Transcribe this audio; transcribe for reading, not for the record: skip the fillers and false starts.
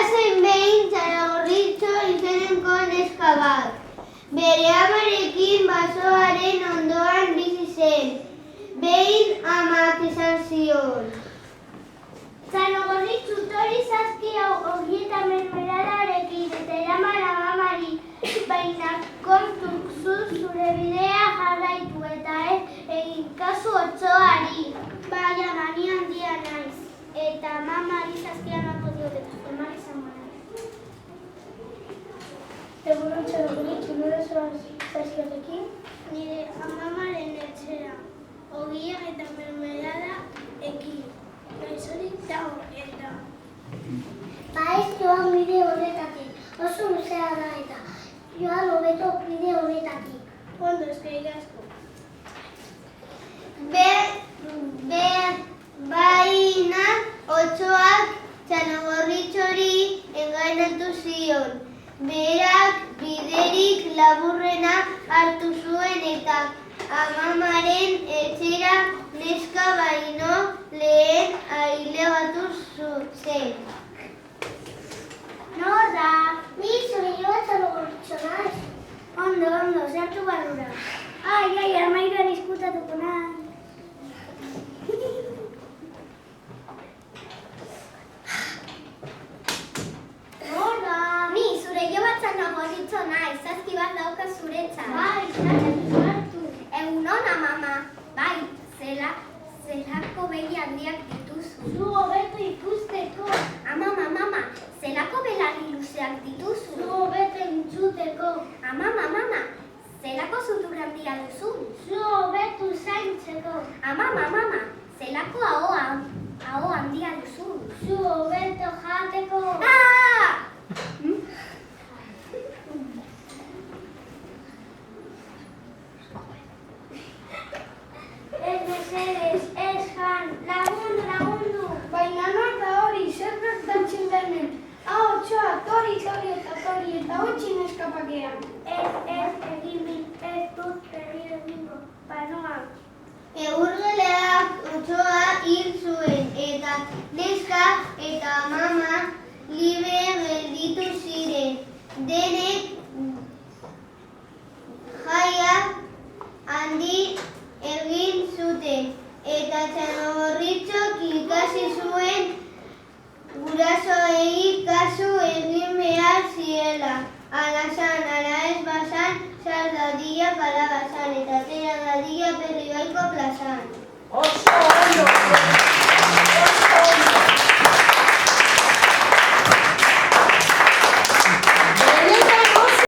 Bazen behin Txaragorritxo izeneko neska bat. Bere amarekin basoaren ondoan bizi zen. Behin amak esan zion: Txaragorritxo, tori zazki ogi eta mermeladarekin eta eraman amamari, baina kontuk zure bidea jarraitu eta ez egin kasu otsoari. Baina mani handia naiz, eta amamari zazkia nako diot eta emar izan gara. Egunon Txaragorritxo, nora zoaz zazkiatekin? Nire amamaren etxera, ogiak eta mermelada ekin. Gaizorik dago eta. Ez joan bide horretatik, oso luzea da eta. Joan hobeto bide horretatik. Ondo, eskerrik asko. Baina otsoak Txaragorritxori engainatu zion. Berak biderik laburrena hartu zuen eta amamaren etxera neska baino lehen ailegatu zen. Nor da? Ni zure joa Txaragorritxo naiz. Ondo, sartu barrura. Ai, armairuan izkutatuko nahi. Ni zure jo bat Txaragorritxo naiz, zazki bat dauka zuretzat. Bai, sartu. Egunon, amama. Bai, zelako begi handiak dituzu. Zu hobeto ikusteko. Amama, zelako belarri luzeak dituzu. Zu hobeto entzuteko. Amama, zelako zutur handia duzu. Zu hobeto zaintzeko. Amama, zelako aho handia duzu. Zu hobeto jateko. Ez mesedez, ez jan, lagundu. Baina nor da hori, zer gertatzen denen? Otsoa, tori eta utzi neskapakean. Ez dut berriro egingo, banoa. Egurgeleak otsoa hil zuen eta neska eta mama libre gelditu ziren. Denek jaia handi egin zuten eta Txaragorritxok ikasi zuen gurasoei kasu egin behar ziela. Ala ez bazan, sar dadila kalabazan eta atera dadila Perribaiko plazan. Oso ondo!